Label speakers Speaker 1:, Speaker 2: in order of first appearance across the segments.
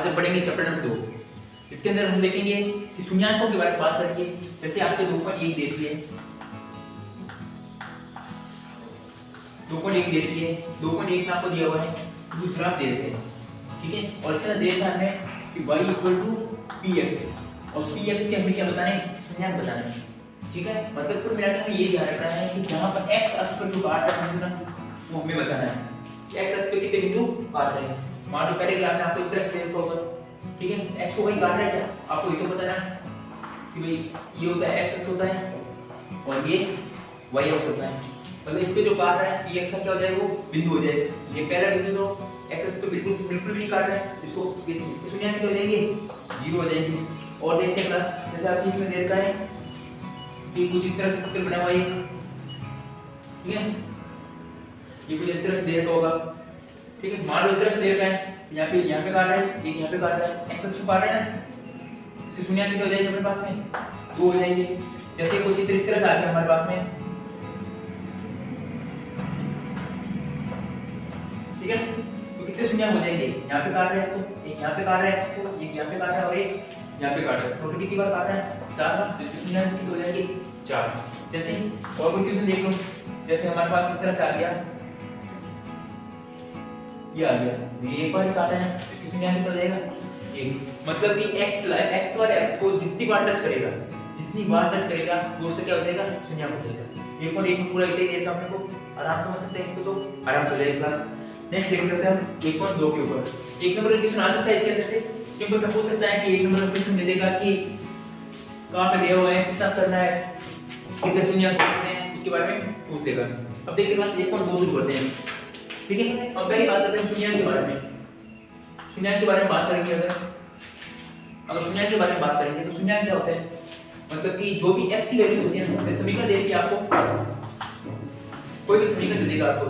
Speaker 1: जब पढ़ेंगे chapter number 2, इसके अंदर हम देखेंगे कि शून्याङ्कों के बारे में बात करेंगे। जैसे आपके 2.1 दे दिए, 2.1 दे दिए, 2.1 में आपको दिया हुआ है कुछ ग्राफ दे देते हैं, ठीक है। और इसके अंदर देखना है कि y = px, और px के हमें क्या बताना है, शून्याङ्क बताना है, ठीक है। मतलब कुल मिलाकर हमें ये ध्यान रखना है कि जहां पर x अक्ष पर जो काट रहा है वो हमें बताना है कि x अक्ष पे कितने बिंदु काट रहे हैं। मान लो पहले ग्राफ में आपको इस तरह से देखा होगा, ठीक है, x को वही काट रहा है क्या, आपको ये तो बताना है कि भाई ये होता है x अक्ष होता है और ये y अक्ष होता है। मतलब इस पे जो काट रहा है ये x का क्या हो जाएगा, वो बिंदु हो जाएगा। ये पहला बिंदु तो x अक्ष पे बिल्कुल भी नहीं काट रहा है, इसको इसके शून्याङ्क हो जाएंगे, 0 हो जाएंगे। और देखते हैं क्लास, जैसे आपकी इसमें दे रखा है कि कुछ इस तरह से चित्र बना हुआ है, ठीक है, ये कुछ इस तरह से दे रखा होगा, ठीक है। मान लो इस तरह से दे रखा है, यहाँ पे काट रहा है, एक यहाँ पे काट रहा है, x अक्ष पे काट रहा है, इसके शून्याङ्क कितने हो जाएंगे हमारे पास में, 2 हो जाएंगे। जैसे कोई चित्र इस तरह से आ गया हमारे पास में, ठीक है, तो कितने शून्याङ्क हो जाएंगे, यहाँ पे काट रहा है तो एक यहाँ पे काट रहा है x को, एक यहाँ पे काट रहा है और एक यहाँ पे काट रहा है, टोटल कितनी बार काट रहा है, 4 बार, तो इसके शून्याङ्क कितने हो जाएंगे, 4। जैसे और कोई क्वेश्चन देख लो, जैसे हमारे पास इस तरह से आ गया, ये आ गया, ये एक बार काटा है, इसकी शून्याङ्क कितना हो जाएगा, 1। मतलब कि x और x को जितनी बार टच करेगा वो उससे क्या हो जाएगा, शून्याङ्क हो जाएगा। 1.1 में पूरा इतना देता हमने को, आराम से समझ सकते हैं इसको, तो आराम से हो जाएगा क्लास। नेक्स्ट देख सकते हैं हम 1.2 के ऊपर, एक नंबर का क्वेश्चन आ सकता है इसके अंदर से, सिंपल सा पूछ सकता है कि एक नंबर का क्वेश्चन मिलेगा कि कहां पे दिया हुआ है, कितना करना है, कितने शून्याङ्क हो सकते हैं, उसके बारे में पूछ लेगा। अब देखिए क्लास 1.2 शुरू करते हैं, ठीक है। अब पहली बात करते हैं शून्याङ्क के बारे में। शून्याङ्क के बारे में बात करेंगे, अगर शून्याङ्क के बारे में बात करेंगे तो शून्याङ्क क्या होता है, मतलब कि जो भी x की वैल्यू होती है, जैसे समीकरण दे दिया आपको, कोई भी समीकरण दे देगा आपको,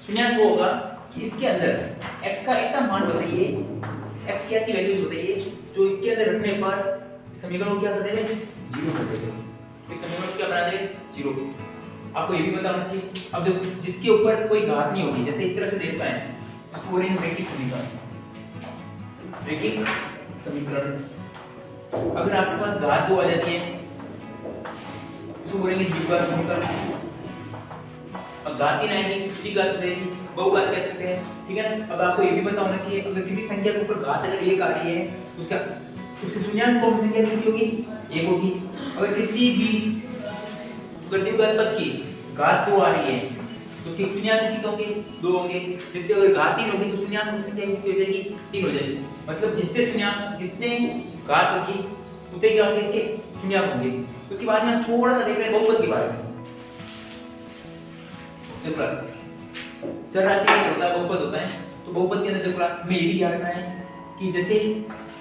Speaker 1: शून्याङ्क वो होगा कि इसके अंदर x का ऐसा मान बताइए, x की ऐसी वैल्यूज बताइए जो इसके अंदर रखने पर समीकरण को क्या कर देंगे, 0 कर देंगे। इस समीकरण को क्या बना देंगे, 0। आपको ये भी बताना चाहिए। अब देखो जिसके ऊपर कोई घात नहीं होगी, जैसे इस तरह से देखता है, उसको बोलेंगे रैखिक समीकरण, रैखिक समीकरण। अगर आपके पास घात 2 आ जाती है, इसको बोलेंगे द्विघात समीकरण। अब घात की नहीं, द्विघात देगी, बहुघात कह सकते हैं, ठीक है ना। अब आपको ये भी पता होना चाहिए, अगर किसी संख्या के ऊपर घात अगर 1 आ रही है, उसके शून्याङ्क कौन सी संख्या कितनी होगी, 1 होगी। अगर किसी भी द्विघात पद की घात 2 आ रही है तो उसके शून्याङ्क कितने होंगे, 2 होंगे। जितने अगर घात 3 होगी तो शून्याङ्क की संख्या कितनी हो जाएगी, 3 हो जाएगी। मतलब जितने घात होगी उतने क्या होंगे, इसके शून्याङ्क होंगे। उसके बाद में थोड़ा सा देख रहे हैं बहुपद के बारे में। तो क्लास चर राशि होता है, बहुपद होता है, तो बहुपद के अंदर क्लास में ये भी याद रखना है कि जैसे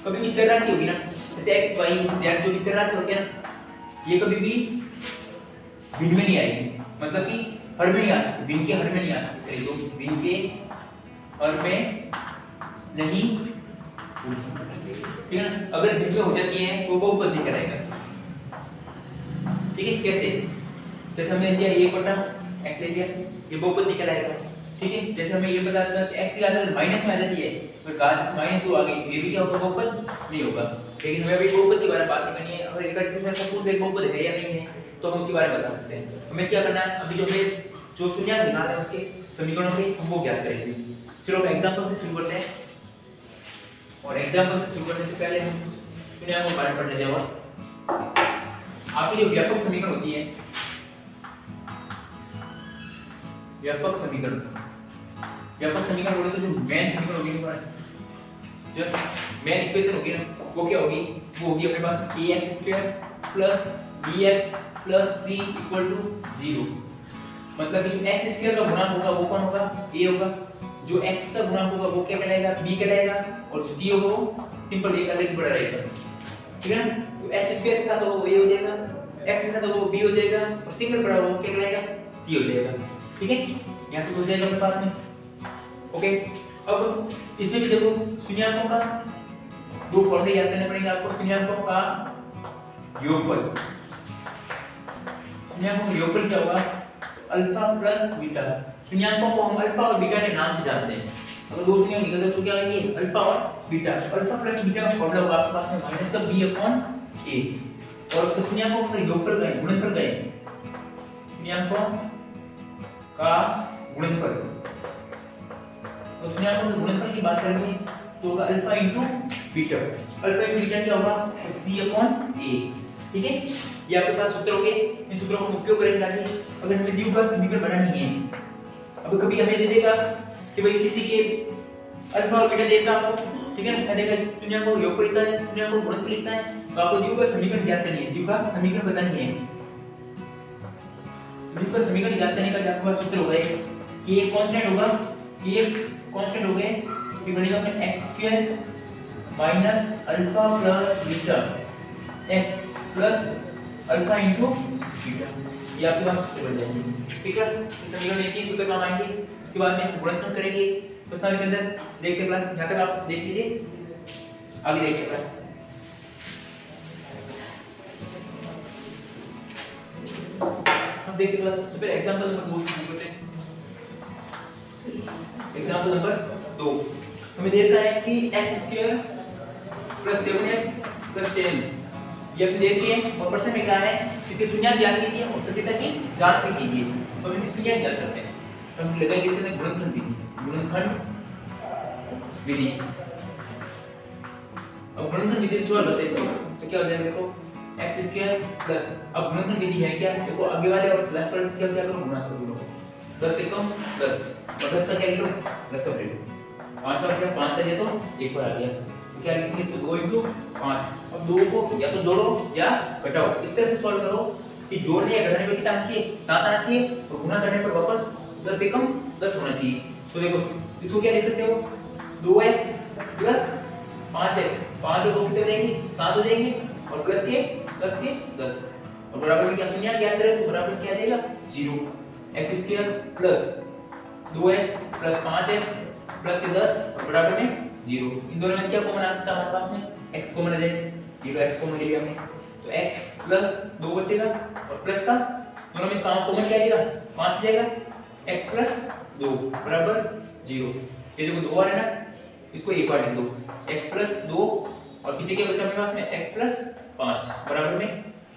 Speaker 1: कभी भी चर राशि होगी ना, जैसे x y z जो भी चर राशि होती है ना, ये कभी भी भिन्न में नहीं आएगी, मतलब कि हर में नहीं आ सकती, भिन्न के हर में नहीं आ सकती। सही, तो भिन्न के हर में नहीं, ठीक है ना। अगर भिन्न में हो जाती है तो बहुपद नहीं कहलाएगा, ठीक है। कैसे, जैसे हमने लिया a/x ले लिया, ये बहुपद नहीं कहलाएगा, ठीक है। जैसे हमें ये पता था कि x की घात माइनस में आ जाती है, तो घात -2 आ गई, ये भी क्या होगा, बहुपद नहीं होगा। लेकिन हमें अभी बहुपद के बारे में बात नहीं करनी है। अगर एक क्वेश्चन ऐसा पूछ दे बहुपद है या नहीं है, तो हम उसके बारे में बता सकते हैं। हमें क्या करना है, अभी जो शून्याङ्क निकालने हैं उसके समीकरणों के हम वो ज्ञात करेंगे। चलो हम एग्जांपल से शुरू करते हैं, और एग्जांपल से शुरू करने से पहले हम शून्याङ्क को बारे में पढ़ लेते हैं। आपकी जो व्यापक समीकरण होती है, व्यापक समीकरण बोले तो जो मेन समीकरण होगी ना, जो मेन इक्वेशन होगी ना, वो क्या होगी, वो होगी अपने पास ax² + bx + c = 0। मतलब कि जो x² का गुणांक होगा वो कौन होगा, a होगा। जो x का गुणांक होगा वो क्या कहलाएगा, b कहलाएगा। और जो c होगा वो सिंपल एक अलग ही बड़ा रहेगा, ठीक है ना। तो x² के साथ होगा वो a हो जाएगा, x के साथ होगा वो b हो जाएगा, और सिंगल बड़ा होगा वो क्या कहलाएगा, c हो जाएगा, ठीक है। यहाँ तक हो जाएगा अपने पास में, ओके। अब इसमें भी देखो शून्याङ्कों का 2 फॉर्मूले याद करने पड़ेंगे आपको। शून्याङ्कों का योगफल, शून्याङ्कों का योगफल क्या होगा, अल्फा प्लस बीटा। शून्याङ्कों को हम अल्फा और बीटा के नाम से जानते हैं। अगर 2 शून्याङ्क निकलते हैं तो क्या आएंगे, अल्फा और बीटा, अल्फा प्लस बीटा का फॉर्मूला होगा आपके पास में माइनस का b अपॉन a, और उसके शून्यांकों पर योगफल गए, गुणनफल गए, शून्यांकों का गुणनफल, तो शून्यांकों के गुणनफल की बात करेंगे तो होगा alpha into beta, alpha into beta क्या होगा, तो c अपॉन a, ठीक है। ये आपके पास सूत्र हो गए, इन सूत्रों का उपयोग करेंगे आगे अगर हमें द्विघात समीकरण बनानी है। अब कभी हमें दे देगा कि भाई किसी के अल्फा और बीटा देगा आपको, ठीक है ना, देगा शून्य को योग लिखता है, शून्य को गुणनफल लिखता है, तो आपको द्विघात समीकरण ज्ञात करनी है, द्विघात समीकरण बतानी है। द्विघात समीकरण ज्ञात करने का आपके पास सूत्र होगा कि एक कांस्टेंट होगा, कि एक कांस्टेंट हो गए कि बनेगा अपने x² minus alpha plus beta x plus alpha into beta, ये आपके पास सूत्र बन जाएंगे, ठीक है। इस समीकरण में तीन सूत्र काम आएंगे, उसके बाद में गुणनफल करेंगे प्रश्नावली के अंदर। देखते क्लास यहां तक आप देख लीजिए, आगे देखते क्लास। हम देखते क्लास सबसे पहले एग्जांपल नंबर 2 से शुरू करते हैं। एग्जांपल नंबर 2 हमें दे रखा है कि x² + 7x + 10, ये आप देखिए और प्रश्न में क्या है, इसके शून्य ज्ञात कीजिए और सटीकता की जांच भी कीजिए। तो इसके शून्य ज्ञात करते हैं, हम लगाएंगे इसके अंदर गुणनखंड विधि, गुणनखंड विधि। अब गुणनखंड विधि से सॉल्व करते हैं इसको, तो क्या हो जाएगा, देखो x² प्लस, अब गुणनखंड विधि है क्या, देखो आगे वाले और प्लस पर क्या क्या करो, गुणा कर दो, 10 से कम 10 और 10 का क्या ले लो, 10 ले लो, 5 और क्या 5 का ले तो 1 पर आ गया, तो क्या लिखेंगे इसको 2 × 5। अब 2 को या तो जोड़ो या घटाओ, इस तरह से सॉल्व करो कि जोड़ने या घटाने पर कितना आना चाहिए, 7 आना चाहिए, और गुणा करने पर वापस 10 से कम 10 होना चाहिए। तो देखो इसको क्या लिख सकते हो, 2x + 5x, 5 और 2 कितने हो जाएंगे, 7 हो जाएंगे, और प्लस के 10 के 10, और बराबर में क्या शून्य ज्ञात करें तो बराबर क्या आ जाएगा 0, x² + 2x + 5x प्लस के 10 और बराबर में 0। इन दोनों में से क्या कॉमन आ सकता है हमारे पास में, x कॉमन आ जाएगा, 0x कॉमन ले लिया हमने, तो x + 2 बचेगा और प्लस का दोनों में से कॉमन क्या आएगा, 5 जाएगा, x + 2 बराबर 0। ये देखो 2 आ रहा है ना, इसको एक बार लिख दो, x + 2 और पीछे क्या बचा अपने पास में, x + 5 बराबर में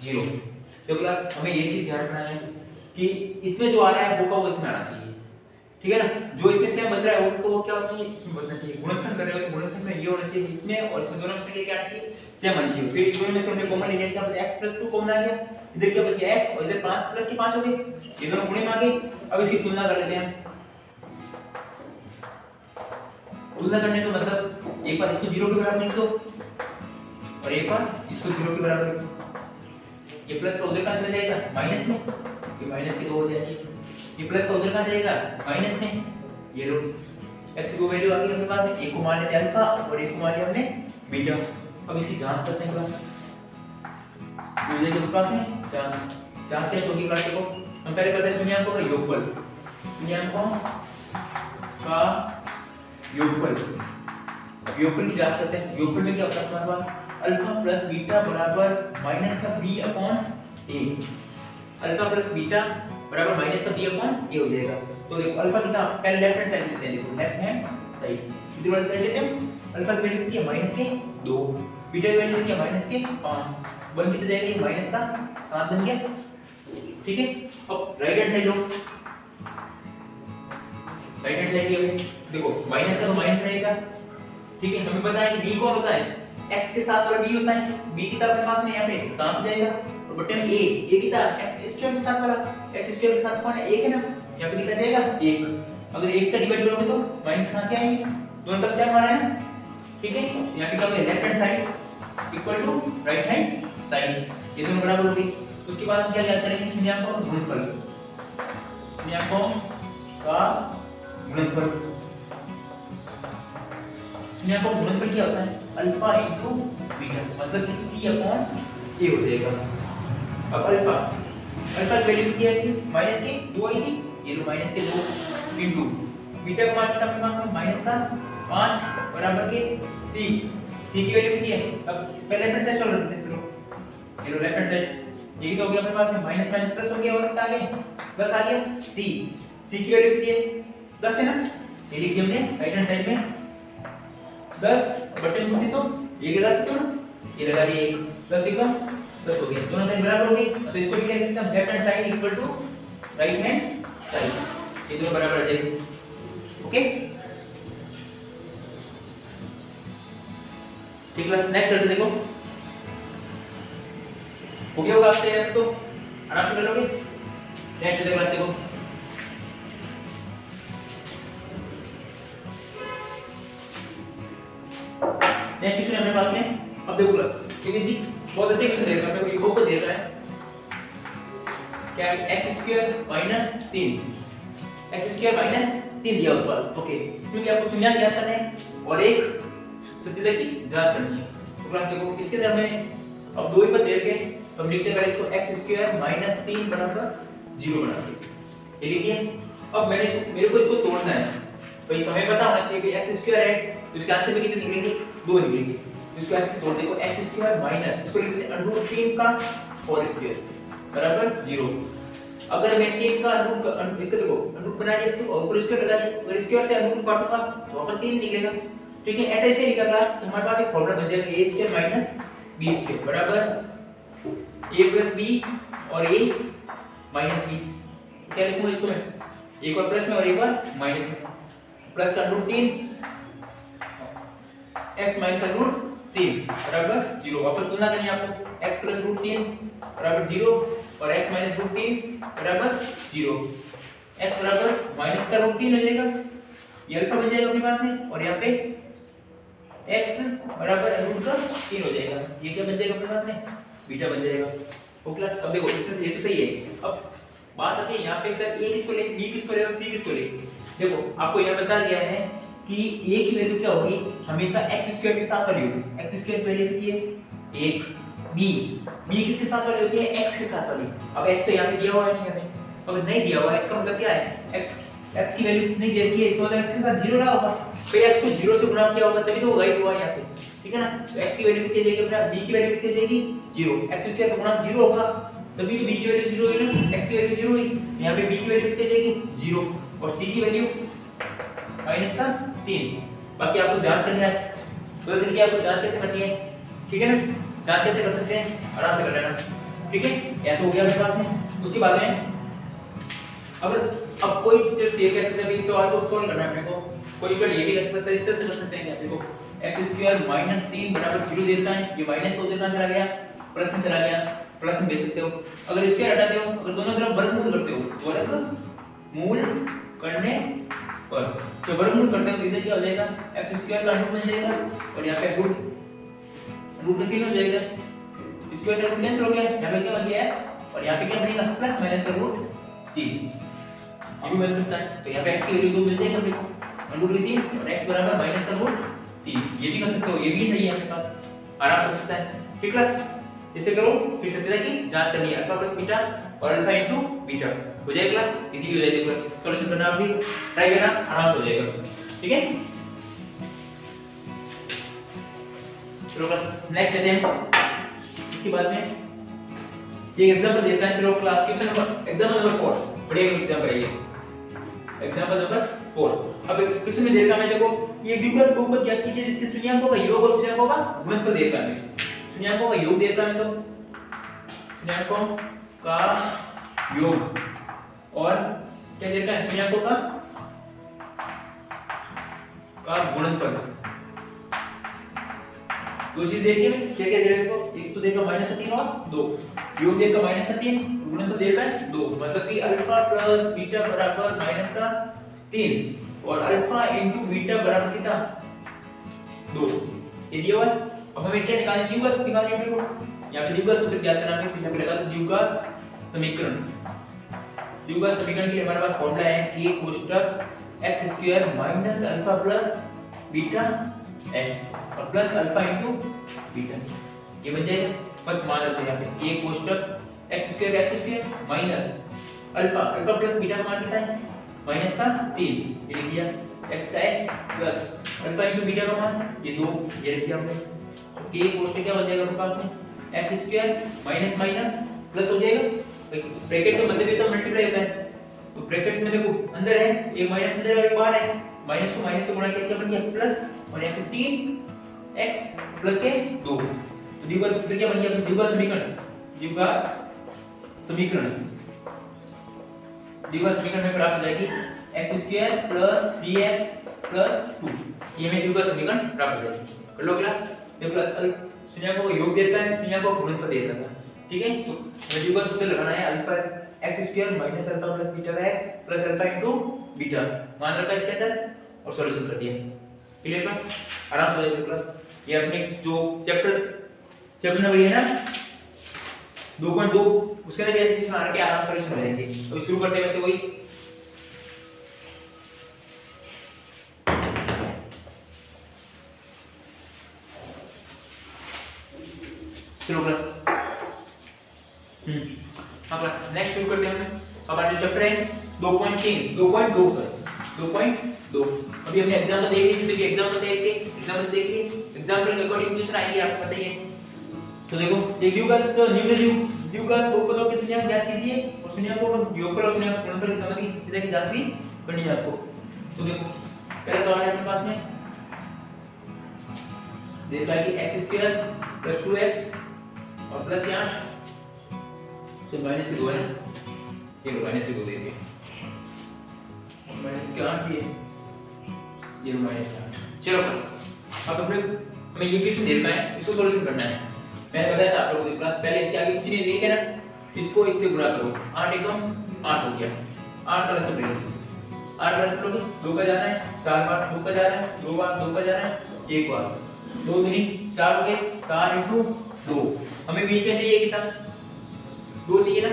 Speaker 1: 0। तो क्लास हमें ये चीज ध्यान रखना है कि इसमें जो आ रहा है वो इसमें आना चाहिए, ठीक है ना, जो इसमें सेम बच रहा है वो क्या होता है इसमें बचना चाहिए। गुणनखंड कर रहे हो तो गुणनखंड में ये होना चाहिए इसमें, और इसमें दोनों में से क्या आना चाहिए, सेम आना चाहिए। फिर दोनों में से हमने कॉमन ले लिया, क्या बचा, x + 2 कॉमन आ गया, इधर क्या बच गया x और इधर 5 + के 5 हो गए, ये दोनों गुणे में आ गए। अब इसकी तुलना कर लेते हैं, तुलना करने का मतलब एक बार इसको 0 के बराबर लिख दो और एक बार इसको 0 के बराबर लिख दो। ये प्लस का उधर कहां चला जाएगा, माइनस में, ये माइनस के 2 हो जाएगी, ये प्लस का उधर कहां जाएगा, माइनस में, ये लो x की दो वैल्यू आ गई अपने पास में, एक को मान लेते हैं अल्फा और एक को मान लिया हमने बीटा। अब इसकी जांच करते हैं क्लास, तो ये के पास में जांच कैसे होगी क्लास, देखो हम पहले करते हैं शून्यांकों का योगफल, शून्यांकों का योगफल, योगफल की जांच करते हैं। योगफल में क्या होता है हमारे पास, अल्फा प्लस बीटा बराबर माइनस का b upon a, alpha plus beta बराबर माइनस का b अपॉन a हो जाएगा। तो देखो अल्फा कितना, पहले लेफ्ट हैंड साइड लेते हैं, देखो लेफ्ट हैंड साइड कितनी वाली साइड लेते हैं, अल्फा की वैल्यू कितनी है माइनस के 2, बीटा की वैल्यू कितनी है माइनस के 5, बन कितना जाएगा माइनस का 7 बन गया, ठीक है। अब राइट हैंड साइड लो, राइट हैंड साइड लिया देखो माइनस का तो माइनस रहेगा, ठीक है। हमें पता है कि b कौन होता है, x के साथ वाला b होता है, b की तरफ पास में यहां पे 7 हो जाएगा, और बटे में a की तरफ x² के साथ वाला, x² के साथ कौन है 1 है ना, यहां पे लिखा जाएगा 1, अगर 1 का डिवाइड करोगे तो माइनस कहां के आएंगे, दोनों तरफ से हमारा है ना, ठीक है। यहां पे क्या होगा, left hand side equal to right hand side, ये दोनों बराबर हो गई। उसके बाद हम क्या ज्ञात करेंगे, शून्यांकों का गुणनफल, शून्यांकों का गुणनफल, शून्यांकों का गुणनफल क्या होता है, अल्फा इनटू बीटा, मतलब कि c अपॉन a हो जाएगा। अब अल्फा की वैल्यू कितनी है, माइनस के 2 आई थी, ये लो माइनस के 2 इनटू बीटा का मान कितना अपने पास में माइनस का 5 बराबर के c की वैल्यू कितनी है, अब इस पहले लेफ्ट हैंड साइड सॉल्व करते हैं, चलो ये लो लेफ्ट हैंड साइड, ये तो हो गया अपने पास में माइनस माइनस प्लस हो गया, और कितना आ गया प्लस आ गया, c की वैल्यू कितनी है 10 है ना, ये लिख दिया हमने राइट हैंड साइड में 10 बटन घूमती तो ये लगा सकते हो ना, ये लगा दिए 1 प्लस 1 प्लस हो गया, दोनों साइड बराबर हो गई, तो इसको भी क्या लिख सकते हैं left hand side equal to right hand side, ये दोनों बराबर आ जाएंगे। ओके ठीक है, नेक्स्ट करते देखो, हो गया होगा आपसे यार, तो आराम से कर लोगे। नेक्स्ट देखो, नेक्स्ट क्वेश्चन अपने पास में, अब देखो क्लास एक इजी बहुत अच्छे क्वेश्चन दे रखा है, अपने को ऊपर दे रखा है क्या, x² - 3 x² - 3 दिया उस सवाल। ओके, इसमें क्या आपको शून्य ज्ञात करना है और एक सत्यता की जांच करनी है। तो क्लास देखो इसके अंदर हमें अब दो ही पद दे के तो हम लिखते हैं पहले इसको x² - 3 बराबर 0 बना के ये लिखिए। अब मेरे को इसको तोड़ना है, भाई हमें पता होना चाहिए कि x² है तो इसके आंसर में कितने निकलेंगे, 2 निकलेंगे। इसको ऐसे तोड़ देखो, x² माइनस इसको लिख देते हैं √3 का होल स्क्वायर बराबर 0। अगर मैं 3 का इसका देखो √ बना दिया इसको और ऊपर स्क्वायर लगा दिया, अगर स्क्वायर से √ काटूंगा तो वापस 3 निकलेगा। ठीक है, ऐसे ऐसे लिखा क्लास, तो हमारे पास एक फार्मूला बन जाएगा a² - b² बराबर a + b और a - b। क्या लिखूंगा इसको मैं, एक बार प्लस में और एक बार माइनस में, प्लस का √3 x माइनस √3 बराबर 0। वापस तुलना करनी है आपको, x + √3 बराबर 0 और x माइनस √3 बराबर 0। x बराबर माइनस का √3 हो जाएगा, ये अल्फा बन जाएगा अपने पास में, और यहाँ पे x बराबर √3 हो जाएगा, ये क्या बन जाएगा अपने पास में, बीटा बन जाएगा। तो क्लास अब देखो इसमें से ये तो सही है। अब बात आती है यहाँ पे सर a किसको ले, b किसको ले और c किसको ले। देखो आपको यह बता गया है कि a की वैल्यू क्या होगी, हमेशा x² के साथ वाली होगी, x² की वैल्यू होती है 1, b किसके साथ वाली होती है, x के साथ वाली। अब x तो यहाँ पे दिया हुआ है नहीं हमें, अगर नहीं दिया हुआ है इसका मतलब क्या है, x की वैल्यू नहीं दे रखी है, इसका मतलब x के साथ 0 रहा होगा, तो x को 0 से गुणा किया होगा तभी तो राइट हुआ यहाँ से। ठीक है ना, तो x की वैल्यू कितनी जाएगी अपना, b की वैल्यू कितनी जाएगी 0, x² का गुणा 0 होगा तभी तो b की वैल्यू 0 हुई ना, x की वैल्यू 0 हुई, यहाँ पे b की वैल्यू कितनी जाएगी 0 और c की वैल्यू माइनस का 3। बाकी आपको जांच करनी है, तो तरीके आपको जांच कैसे करनी है, ठीक है ना, जांच कैसे कर सकते हैं आराम से कर लेना। ठीक है, या तो हो गया मेरे पास में। उसके बाद में अगर अब कोई टीचर से कह सकते हैं इस सवाल को सॉल्व करना है अपने को, कोई बार ये भी कर सकता है, इस तरह से कर सकते हैं कि देखो x² - 3 बराबर 0 देता है, ये माइनस को देना चला गया, प्लस में चला गया, प्लस में दे सकते हो। अगर स्क्वायर हटाते हो, अगर दोनों तरफ वर्गमूल करते हो, वर्गमूल करने पर तो वर्गमूल करते हो तो इधर क्या हो जाएगा, x² का रूट बन जाएगा और यहाँ पे रूट 3 हो जाएगा, स्क्वायर से रूट कैंसिल हो गया, यहाँ पे क्या बन गया x और यहाँ पे क्या बनेगा प्लस माइनस का √3, ये भी बन सकता है। तो यहाँ पे x की वैल्यू 2 मिल जाएगा देखो, √3 और x बराबर माइनस का √3, ये भी कर सकते हो, ये भी सही है आपके पास, आराम से हो सकता है। ठीक है, इसे करो फिर सत्यता की जांच करनी है, अल्फा प्लस बीटा और अल्फा इनटू बीटा हो जाएगा क्लास, इजीली हो जाएगी क्लास। सॉल्यूशन करना आप भी ट्राई करना, आराम से हो जाएगा। ठीक है, चलो क्लास नेक्स्ट लेते हैं। इसके बाद में ये एग्जांपल देता है, चलो class question number example number 4 बढ़िया एग्जांपल है ये, एग्जांपल नंबर 4। अब क्वेश्चन में देखा मैं, देखो ये द्विघात बहुपद ज्ञात कीजिए जिसके शून्यांकों का योग और शून्यांकों का गुणनफल देखा है, शून्याङ्कों का योग देता है, तो शून्याङ्कों का योग और क्या देता है, शून्याङ्कों का गुणनफल। दो चीज देखिए क्या क्या दे रहे हैं, एक तो देखा -3 और 2, योग देखा -3, गुणनफल देता है 2, मतलब कि अल्फा प्लस बीटा बराबर -3 और अल्फा इनटू बीटा बराबर कितना 2, ये दिया हुआ है। अब हमें क्या निकालना है, द्विघात निकालनी है अपने को, यहाँ पे द्विघात सूत्र ज्ञात करना है, फिर यहाँ पे लगा दो द्विघात समीकरण। द्विघात समीकरण के लिए हमारे पास फॉर्मूला है कि कोष्ठक x² minus alpha plus beta x और प्लस अल्फा इनटू बीटा, ये बन जाएगा। बस मान लेते हैं यहाँ पे a कोष्ठक x² minus alpha plus beta का मान कितना है माइनस का 3, ये लिख दिया, x का x plus alpha into beta का मान ये 2, ये लिख दिया हमने। के कोष्ठक क्या बन जाएगा अपने पास में, x² माइनस माइनस प्लस हो जाएगा, ब्रैकेट का मतलब ये तो मल्टीप्लाई होता है, तो ब्रैकेट में देखो अंदर है एक माइनस अंदर है एक बाहर है, माइनस को माइनस से गुणा किया क्या बन गया प्लस, और यहाँ पे 3 x प्लस के 2। तो द्विघात सूत्र क्या बन गया? द्विघात समीकरण, द्विघात समीकरण में प्राप्त हो जाएगी x² प्लस 3x प्लस 2। ये हमें द्विघात समीकरण प्राप्त हो जाएगी। कर लो क्लास। देखो क्लास शून्य को योग देता है, शून्य को गुणनफल देता है। ठीक है, तो हमें द्विघात सूत्र लगाना है alpha x² minus alpha plus beta x plus alpha into beta मान रखा है इसके अंदर और सॉल्यूशन कर दिया। Clear class? आराम से हो जाएगा क्लास। ये अपने जो चैप्टर नंबर है ना 2.2 उसके अंदर ऐसे कुछ मार के आराम से सॉल्यूशन हो जाएंगे। तो शुरू करते हैं वैसे वही। चलो क्लास हाँ क्लास नेक्स्ट शुरू करते हैं हम। हमारा जो चैप्टर है 2.2 अभी हमने एग्जांपल देख ली थी। एग्जांपल है इसके, एग्जांपल देखिए। एग्जांपल के अकॉर्डिंग क्वेश्चन आएंगे, आपको पता ही है। तो देखो एक द्विघात बहुपदों के शून्य ज्ञात कीजिए और शून्य को योगफल और शून्य गुणनफल की संबंध की स्थिति की जांच भी करनी है आपको। तो देखो पहला सवाल है अपने पास में, देखा है कि x² + 2x और प्लस क्या सो माइनस के 2 है ना, ये माइनस के 2 दे दिए, माइनस के 8 ये माइनस के 8। चलो बस अब हमें ये क्वेश्चन दे रखा है, इसको सॉल्यूशन करना है। मैंने बताया था आप लोगों को क्लास पहले, इसके आगे कुछ नहीं लिखा ना, इसको इससे गुणा करो। 8 एकम 8 हो गया, 8 का लसम ले लो, 8 का लसम लोगे 2 का जाना है, 4 बार 2 का जाना है, 2 बार 2 का जाना है, 1 बार 2 दूनी 4 हो गए, 4 × 2। हमें बीच में चाहिए कितना 2 चाहिए ना,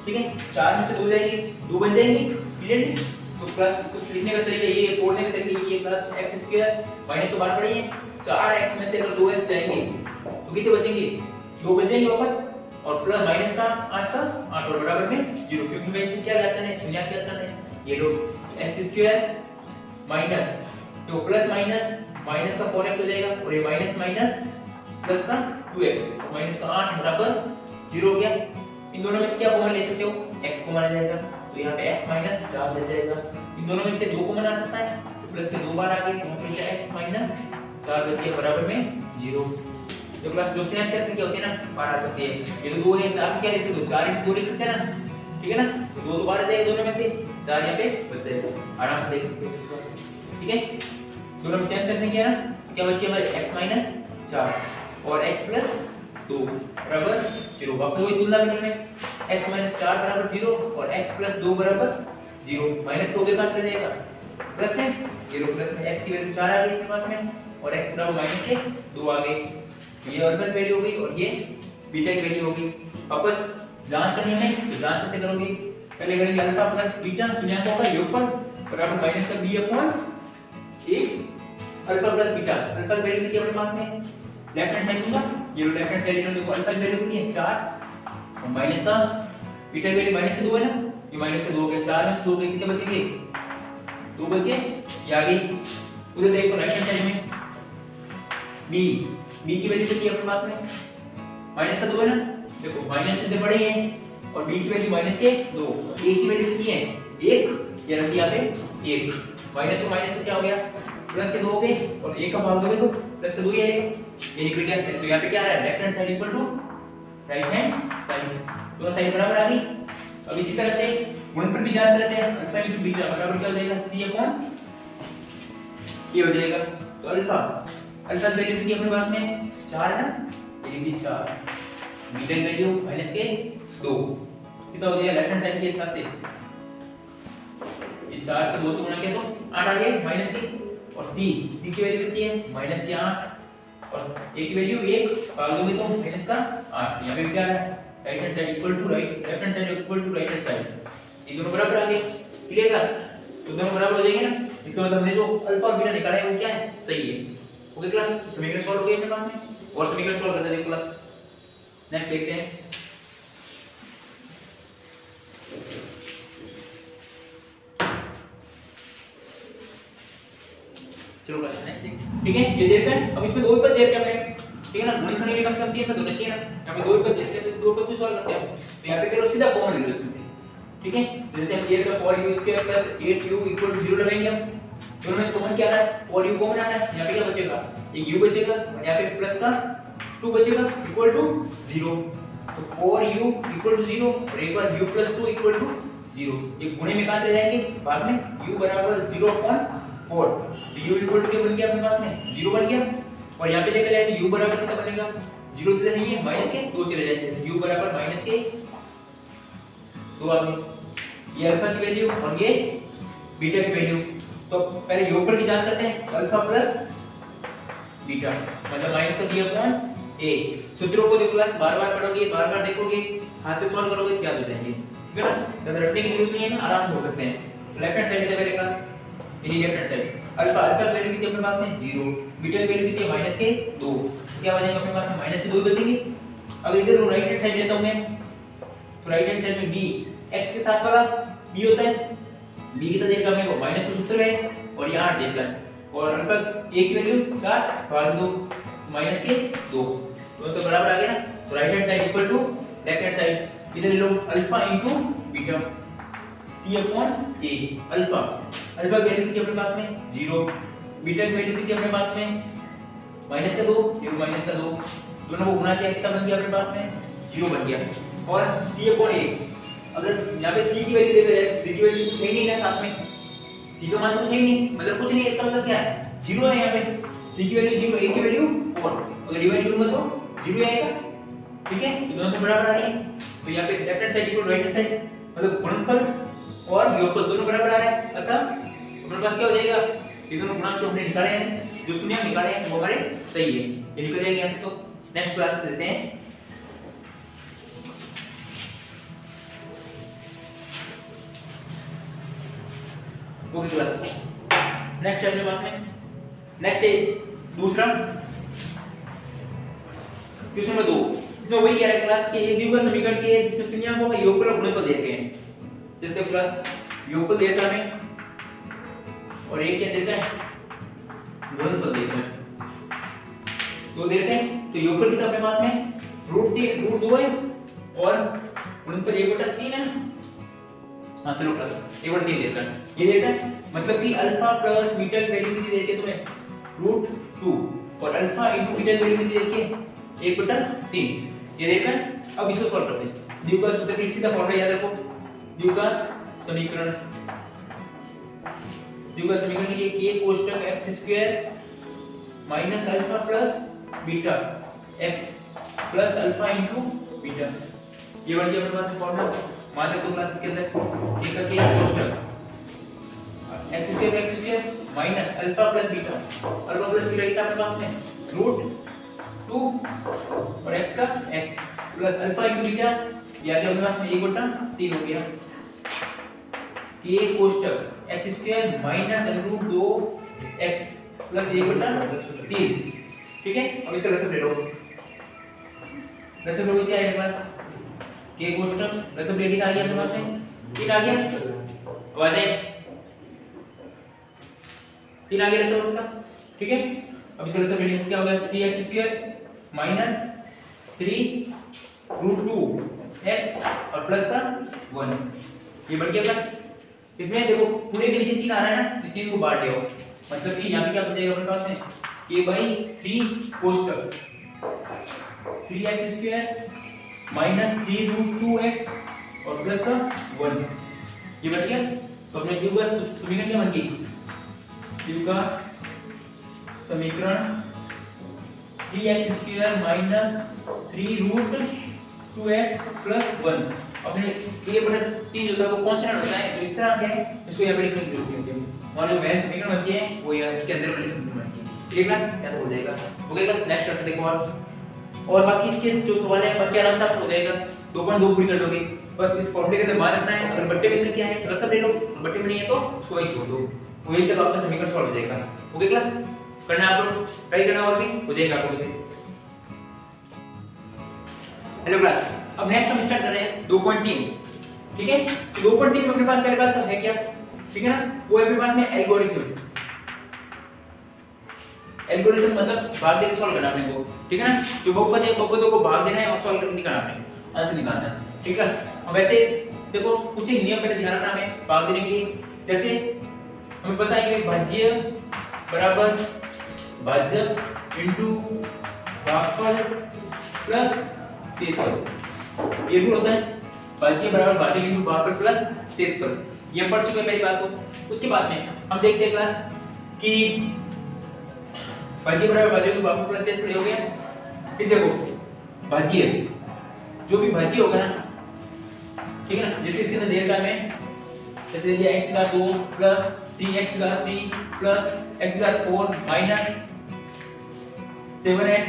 Speaker 1: ठीक है। 4 में से 2 जाएंगे, 2 बन जाएंगे। क्लियर? तो प्लस इसको लिखने का तरीका ये है, तोड़ने का तरीका ये प्लस x² माइनस तो बात पड़ी है 4x में से अगर 2x जाएंगे तो कितने बचेंगे 2 बचेंगे वापस, और प्लस माइनस का 8 और बराबर में 0, क्योंकि मैं इसे क्या करते हैं शून्य क्या करते हैं ये लो x² माइनस तो प्लस माइनस माइनस का 4x हो जाएगा और ये माइनस माइनस प्लस का 2x माइनस का 8 बराबर 0 हो गया। इन दोनों में से क्या कॉमन ले सकते हो x कॉमन आ जाएगा, तो यहाँ पे x माइनस 4 बच जाएगा। इन दोनों में से 2 कॉमन आ सकता है तो प्लस के 2 बार आ गए, तो यहाँ पे x माइनस 4 बच गया बराबर में 0। तो प्लस जो सेम सेक्शन क्या होती है ना बाहर आ सकती है। ये तो 2 है 4 क्या लिख सकते हो 4 × 2 लिख सकते हैं ना, ठीक है ना। तो 2 तो बाहर आ जाएगा दोनों में से, 4 यहाँ पे बच जाएगा, आराम से देख सकते हो, ठीक है। दोनों में सेम सेक्शन क्या है ना, क्या बची हमारे x माइनस 4 और x प्लस 2 बराबर 0। वापस वही तुलना करेंगे, x माइनस 4 बराबर 0 और x प्लस 2 बराबर 0। माइनस को उधर कहाँ चला जाएगा प्लस में 0, प्लस में x की वैल्यू 4 आ गई अपने पास में और x बराबर माइनस के 2 आ गई। ये अर्बन वैल्यू हो गई और ये बीटा की वैल्यू होगी। वापस जांच करनी है तो जांच कैसे करोगे, पहले करेंगे अल्फा प्लस बीटा शून्य का होगा योगफल बराबर माइनस का b/a alpha plus beta. Alpha की वैल्यू कितनी है अपने पास में, लेफ्ट हैंड साइड दूंगा, ये लेफ्ट हैंड साइड देखो अल्फा की वैल्यू कितनी है 4 और माइनस का बीटा की वैल्यू माइनस के 2 है ना, ये माइनस के 2 हो गए, 4 में से 2 गए कितने बचेंगे 2 बच गए, ये आ गई। उधर देखो राइट हैंड साइड में b की वैल्यू कितनी है अपने पास में माइनस का 2 है ना, देखो माइनस कितने बड़े हैं और b की वैल्यू माइनस के 2, a की वैल्यू कितनी है 1, ये रखी यहाँ पे 1, माइनस को माइनस तो क्या हो गया प्लस के 2 हो गए और 1 का भाग दोगे तो प्लस के 2 ही आएगा, ये निकल गया। तो यहाँ पे क्या आ रहा है left hand side equal to right hand side, दोनों साइड बराबर आ गई। अब इसी तरह से गुणनफल भी जांच करते हैं, अल्फा इनटू बीटा बराबर क्या हो जाएगा c/a हो जाएगा। तो अल्फा की वैल्यू कितनी अपने पास में 4 है ना, ये लिखी 4, बीटा की वैल्यू माइनस के 2 कितना हो गया लेफ्ट हैंड साइड के हिसाब से, ये 4 को 2 से गुणा किया तो 8 आ गया माइनस के, और c की वैल्यू कितनी है माइनस के 8 और a की वैल्यू 1 भाग दोगे तो माइनस का 8। यहाँ पे क्या है right hand side equal to right left hand side equal to right hand side, ये दोनों बराबर आ गए। Clear class? तो दोनों बराबर हो जाएंगे ना, इसका मतलब हमने जो अल्फा और बीटा निकाला है वो क्या है सही है। ओके क्लास, समीकरण सॉल्व हो गए अपने पास में, और समीकरण सॉल्व करते हैं देखो क्लास। नेक्स्ट देखते हैं चलो क्लास ठीक है। ये देखते हैं अब इसमें 2 पद दे रखे हैं, ठीक है ना, गुणनखंड की कम शक्ति है दोनों चाहिए ना, यहाँ पे 2 पद दे रखे हैं तो 2 पद को सॉल्व करते हैं। तो यहाँ पे करो सीधा कॉमन ले लो इसमें से, ठीक है। जैसे हम ये का 4u² + 8u = 0 लगाएंगे हम, दोनों में से कॉमन क्या आ रहा है 4u कॉमन आ रहा है, यहाँ पे क्या बचेगा एक u बचेगा और यहाँ पे प्लस का 2 बचेगा इक्वल टू 0। तो 4u इक्वल टू 0 और एक बार u प्लस 2 इक्वल टू 0। ये गुणे में कहाँ चले जाएंगे बाद में, u बराबर 0/4। तो u इक्वल टू क्या बन गया अपने पास में 0 बन गया। और यहाँ पे लेकर जाएंगे u बराबर कितना बनेगा, 0 इधर नहीं है माइनस के 2 चले जाएंगे, u बराबर माइनस के 2 आ गए। ये अल्फा की वैल्यू और ये बीटा की वैल्यू। तो पहले योगफल की जांच करते हैं, अल्फा प्लस बीटा मतलब माइनस का d/a। सूत्रों को देखो क्लास बार-बार पढ़ोगे, बार-बार देखोगे, हाथ से सॉल्व करोगे तो याद हो जाएंगे, ठीक है ना। ज्यादा रटने की जरूरत नहीं है ना, आराम से हो सकते हैं। लेफ्ट हैंड साइड है मेरे क्लास, ये लेफ्ट हैंड साइड अल्फा की वैल्यू कितनी अपने पास में 0, बीटा की वैल्यू कितनी है माइनस के 2। क्या बचेगा अपने पास में माइनस के 2 बचेंगे। अगर इधर राइट हैंड साइड लेता हूं मैं, तो राइट हैंड साइड में b x के साथ वाला b होता है, b कितना देगा मेरे को माइनस का सूत्र है और यहाँ देगा और अल्फा a की वैल्यू 4 भाग 2 माइनस के 2 तो बराबर आ गया ना। तो right hand side equal to left hand side, इधर ले लो alpha into beta c/a। Alpha alpha की वैल्यू कितनी अपने पास में 0, बीटा की वैल्यू कितनी अपने पास में माइनस का 2, ये माइनस का 2, दोनों को गुणा किया कितना बन गया अपने पास में 0 बन गया। और c/a अगर यहाँ पे c की वैल्यू देखा जाए तो c की वैल्यू कुछ है नहीं है साथ में, c का मान कुछ है नहीं, मतलब कुछ नहीं है, इसका मतलब क्या है 0 है। यहाँ पे c की वैल्यू 0, a की वैल्यू 4, अगर डिवाइड करूंगा तो 0 आएगा, ठीक है। ये दोनों तो बराबर आ रहे हैं। तो यहाँ पे left hand side equal right hand side मतलब गुणनफल और योगफल दोनों बराबर आ रहे हैं। अतः अपने पास क्या हो जाएगा, ये दोनों गुणांक जो हमने निकाले हैं, जो शून्य निकाले हैं वो हमारे सही है, ये निकल जाएंगे। यहाँ तो नेक्स्ट क्लास लेते हैं। ओके क्लास नेक्स्ट अपने पास में नेक्स्ट दूसरा क्वेश्चन नंबर 2। इसमें वही कह रहा है क्लास के एक द्विघात समीकरण के जिसमें शून्यांकों का योगफल और गुणनफल देते हैं। जिसके क्लास योगफल देता है और एक क्या देता है गुणनफल देता है, तो देते हैं। तो योगफल कितना अपने पास में √2 है और गुणनफल 1/3 है। हाँ चलो प्लस 1/3 देता है, ये देता है मतलब कि अल्फा प्लस बीटा की वैल्यू कितनी देती है तुम्हें √2 और अल्फा इनटू बीटा की वैल्यू कितनी देती है 1/3, ये देख रहे हैं। अब इसको सॉल्व करते हैं। द्विघात सूत्र का सीधा फॉर्मूला याद रखो, द्विघात समीकरण के लिए k कोष्ठक x² minus alpha plus beta x plus alpha into beta, ये बन गया अपने पास में फॉर्मूला। मान लो क्लासेस के अंदर k का k कोष्ठक x² minus alpha plus beta कितना अपने पास में √2 और x का x plus alpha into beta, ये आ गया अपने पास में 1/3 हो गया। k कोष्ठक x² माइनस √2x प्लस 1/3, ठीक है। अब इसका रसम ले लो, रसम लोगे क्या है अपने पास k कोष्ठक रसम ले कितना आ गया अपने पास में 3 आ गया, अब आ जाए 3 आ गया रसम उसका, ठीक है। अब इसका रसम ले क्या हो गया 3x² माइनस 3√2x और प्लस का 1, ये बढ़ गया प्लस। इसमें देखो पूरे के नीचे 3 आ रहा है ना, इस 3 को बांट लो, मतलब कि यहाँ पे क्या बचेगा अपने पास में k/3 कोष्ठक 3x² माइनस 3√2x और प्लस का 1, ये बच गया। तो अपने द्विघात समीकरण क्या बन गई, द्विघात समीकरण 3x² माइनस 3√2x प्लस 1 अपने a/3 जो था वो कांस्टेंट होता है, तो इस तरह के इसको यहाँ पे लिखने की जरूरत नहीं होती। और जो वैन समीकरण बनती है वो यहाँ इसके अंदर वाली समीकरण बनती है, ठीक है क्लास, क्या तो हो जाएगा। ओके क्लास नेक्स्ट करते देखो और बाकी इसके जो सवाल है बाकी आराम से आपको हो जाएगा, 2.2 पूरी कर दोगे। बस इस फॉर्मूले के अंदर मान रखना है, अगर बट्टे में से क्या है रसम ले लो, बट्टे में नहीं है तो उसको वही छोड़ दो, वही तक आपका समीकरण सॉल्व हो जाएगा। ओके क्लास करना आप लोग, ट्राई करना और भी हो जाएगा आपको इसे। हेलो क्लास, अब नेक्स्ट हम स्टार्ट कर रहे हैं 2.3, ठीक है। 2.3 में अपने पास पहले बात है क्या, ठीक है ना, वो अपने पास में एल्गोरिथम मतलब भाग देके सॉल्व करना अपने को, ठीक है ना। जो बहुपद है बहुपदों को भाग देना है और सॉल्व करके दिखाना है, आंसर निकालना है, ठीक है। अब वैसे देखो कुछ एक नियम पहले ध्यान रखना हमें भाग देने के लिए। जैसे हमें पता है कि भाज्य बराबर भाज्य इंटू भागफल प्लस शेषफल। ये रूल होता है भाज्य बराबर भाजक इंटू भागफल प्लस शेषफल। ये पढ़ चुके हैं पहली बात तो। उसके बाद में हम देखते हैं क्लास कि भाज्य बराबर भाजक इंटू भागफल प्लस शेषफल हो गया। फिर देखो भाज्य, जो भी भाज्य होगा ना, ठीक है ना, जैसे इसके अंदर देर का में जैसे दिया x का 2 प्लस 3x का 3 प्लस x का 4 माइनस 7x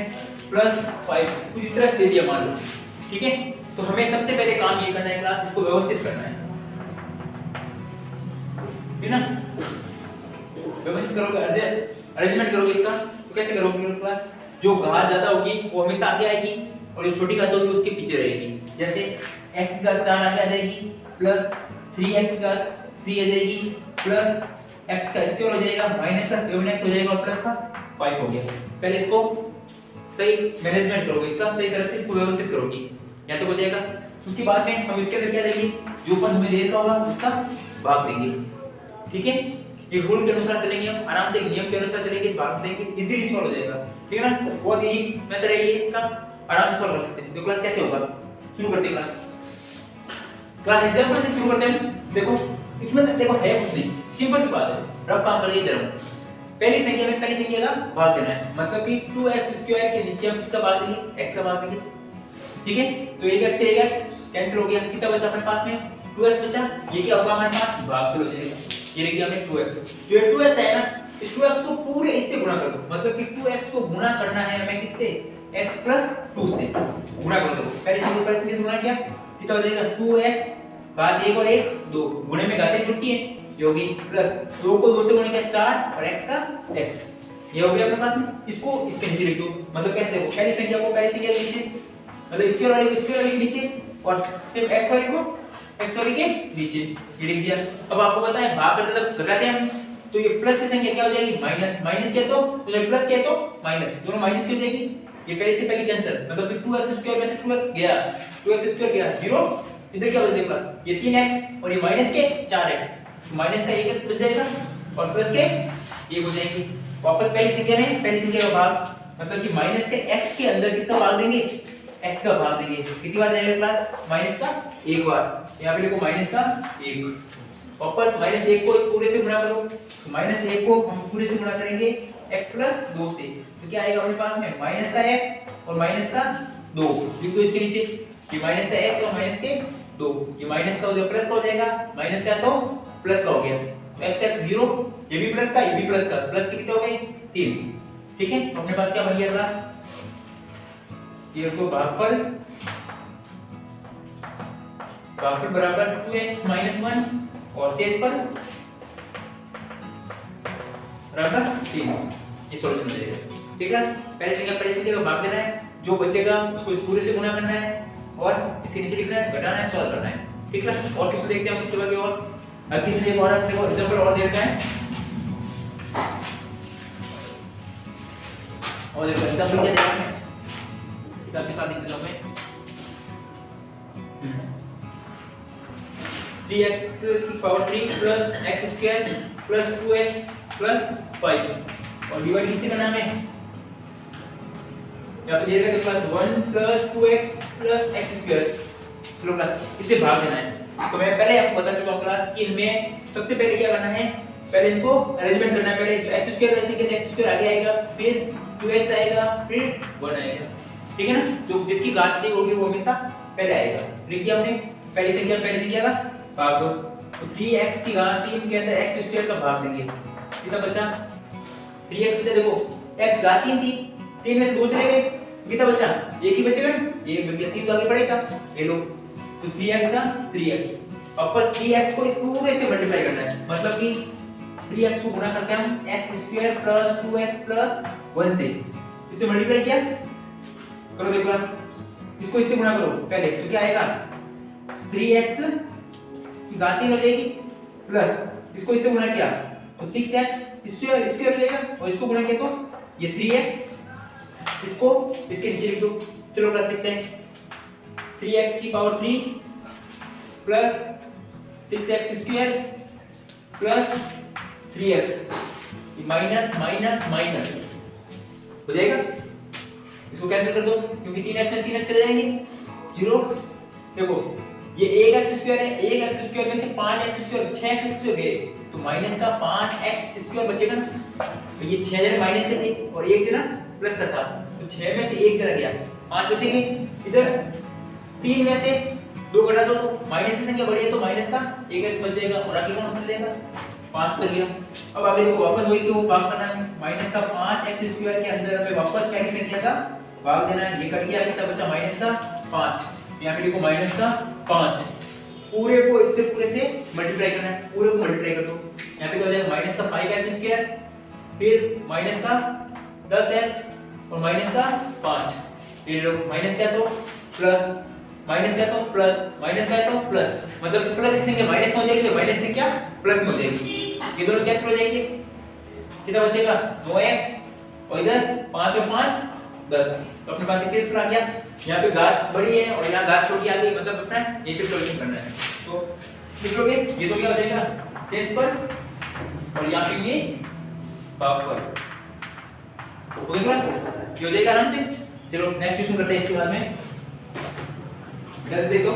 Speaker 1: प्लस 5 कुछ इस तरह से दे दिया मान लो, ठीक है। तो हमें सबसे पहले काम ये करना है क्लास, इसको व्यवस्थित करना है, ठीक है ना। व्यवस्थित करोगे, अरेंजमेंट करोगे इसका, तो कैसे करोगे क्लास, जो घात ज्यादा होगी वो हमेशा आगे आएगी और जो छोटी घात होगी उसके पीछे रहेगी। जैसे x का 4 आगे आ जाएगी प्लस 3x का 3 आ जाएगी प्लस x का स्क्वायर हो जाएगा माइनस का 7x हो जाएगा और प्लस का 5 हो गया। पहले इसको सही मैनेजमेंट करोगे, इसका सही तरह से इसको व्यवस्थित करोगे, या तो हो जाएगा। उसके बाद में हम इसके अंदर क्या देंगे, जो पद हमें देर का होगा उसका भाग देंगे, ठीक है। एक रूल के अनुसार चलेंगे, हम आराम से नियम के अनुसार चलेंगे, भाग देंगे, इजीली सॉल्व हो जाएगा, ठीक है ना। बहुत ही मेथड है ये, इसका आराम से सॉल्व कर सकते हैं। तो क्लास कैसे होगा, शुरू करते हैं क्लास एग्जांपल से शुरू करते हैं। देखो इसमें देखो है कुछ नहीं, सिंपल सी बात है, रफ काम कर लीजिए जरा। पहली संख्या में पहली संख्या का भाग देना है, मतलब कि 2x स्क्वायर के नीचे हम किसका भाग देंगे, x का भाग देंगे, ठीक है। तो 1x से 1x कैंसिल हो गया, कितना बचा अपने पास में 2x बचा। ये क्या होगा हमारे पास, भाग हो जाएगा, ये लिख दिया हमने 2x। जो ये 2x है ना, इस 2x को पूरे इससे गुणा कर दो, मतलब कि 2x को गुणा करना है हमें किससे, x + 2 से गुणा कर दो। पहले से गुणा किया, कितना हो जाएगा 2x घात 1 और 1 2, गुणे में घातें जुड़ती हैं, ये होगी प्लस 2 को 2 से गुणे किया 4 और x का x, ये हो गया अपने पास में। इसको इसके नीचे लिख दो, मतलब कैसे देखो, पहली संख्या को पहली संख्या के नीचे, मतलब स्क्वायर वाले को स्क्वायर वाले के नीचे और सिर्फ x वाले को x वाले के नीचे, ये लिख दिया। अब आपको पता है भाग करते तब घटाते हैं हम, तो ये प्लस की संख्या क्या हो जाएगी, माइनस, माइनस किया तो जब प्लस किया तो माइनस, दोनों माइनस की हो जाएगी। ये पहले से पहले कैंसिल, मतलब कि 2x स्क्वायर में से 2x गया, 2x स्क्वायर गया 0, इधर क्या बचेगा प्लस, ये 3x और ये माइनस के 4x, तो माइनस का 1x बच जाएगा और प्लस के ये हो जाएगी। वापस पहली संख्या में पहली संख्या का भाग, मतलब कि माइनस के x के अंदर किसका भाग देंगे, x का भाग देंगे। कितनी बार जाएगा क्लास, माइनस का एक बार, यहाँ पे लिखो माइनस का 1। वापस -1 को इस पूरे से गुणा करो, तो -1 को हम पूरे से गुणा करेंगे x + 2 से, तो क्या आएगा अपने पास में माइनस का x और माइनस का 2, लिख दो इसके नीचे, ये माइनस का x और माइनस के 2, ये माइनस का हो जाएगा प्लस का हो जाएगा, माइनस का तो प्लस का हो गया, तो x 0, ये भी प्लस का ये भी प्लस का, प्लस के कितने हो गए 3, ठीक है। अपने पास क्या बन गया क्लास, ये तो भागफल बराबर 2x - 1 और शेषफल बराबर 3, ये सॉल्यूशन देगा, ठीक है। पहले संख्या का भाग देना है, जो बचेगा उसको इस पूरे से गुणा करना है और इसके नीचे लिखना है, घटाना है, सॉल्व करना है, ठीक है। और किसको देखते हैं हम इसके बाद और अब किसी एक और देखो एग्जांपल और दे रखा है, और देखो एग्जांपल क्या देखा है, किताब के साथ लिख मैं 3x की power 3 plus x² plus 2x plus 5 और डिवाइड किससे करना है, यहाँ पे दे रखा है plus 1 plus 2x plus x², चलो प्लस इससे भाग देना है। तो मैं पहले आपको बता चुका हूँ क्लास कि हमें सबसे पहले क्या करना है, पहले इनको अरेंजमेंट करना है। पहले जो x² वैसे के x² आगे आएगा, फिर 2x आएगा, फिर 1 आएगा, ठीक है ना। जो जिसकी घात नहीं होगी वो हमेशा पहले आएगा, लिख दिया हमने। पहली संख्या का भाग दो, तो 3x की घात 3 के अंदर x² का भाग देंगे, कितना बचा 3x बचा, देखो x घात 3 थी, 3 में से 2 चले गए, कितना बचा 1 ही बचेगा, 1 बच गया, 3 तो आगे बढ़ेगा, ये लो, तो 3x का 3x, वापस 3x को इस पूरे से मल्टीप्लाई करना है, मतलब कि 3x को गुणा करते हैं हम x² + 2x + 1 से, इससे मल्टीप्लाई किया करो, देखो प्लस इसको इससे गुणा करो पहले, तो क्या आएगा 3x की घात 3 हो जाएगी, प्लस इसको इससे गुणा किया तो 6x स्क्वायर हो जाएगा, और इसको गुणा किया तो ये 3x, इसको इसके नीचे लिख दो, चलो प्लस लिखते हैं 3x की power 3 plus 6x² plus 3x, minus minus minus, हो जाएगा। इसको कैंसिल कर दो क्योंकि 3x में 3x चले जाएंगे 0। देखो ये 1x² है, 1x² में से 5x² 6x² गए तो माइनस का 5x² बचेगा ना। तो ये 6 जने माइनस के थे और 1 जना प्लस का था, तो 6 में से 1 चला गया, 5 बचेंगे। इधर 3 में से 2 घटा दो तो माइनस की संख्या बढ़ी है तो माइनस का 1x बच जाएगा और आगे कौन बच जाएगा 5 कर गया। अब आगे देखो वापस वही क्यों भाग करना है, माइनस का 5x² के अंदर हमें वापस पहली संख्या का भाग देना है। ये कट गया, कितना बचा माइनस का 5। यहाँ पे देखो माइनस का 5, पूरे को इससे पूरे से मल्टीप्लाई करना है, पूरे को मल्टीप्लाई कर दो। यहाँ पे क्या हो जाएगा माइनस का 5x², फिर माइनस का 10x और माइनस का 5, फिर माइनस क्या तो प्लस, माइनस क्या तो प्लस, माइनस क्या तो प्लस, मतलब प्लस की संख्या माइनस में हो जाएगी, माइनस से क्या प्लस में हो जाएगी। ये दोनों कैंसिल हो जाएंगे, कितना बचेगा 9x और इधर 5 और 5 10। तो अपने पास शेष पर आ गया। यहाँ पे घात बड़ी है और यहाँ घात छोटी आ गई, मतलब अपना नेगेटिव सॉल्यूशन करना है। तो लिख लोगे ये तो क्या हो जाएगा शेष पर और यहाँ पे ये भागफल। ओके क्लास, ये हो जाएगा आराम से। चलो नेक्स्ट क्वेश्चन करते हैं इसके बाद में। देखो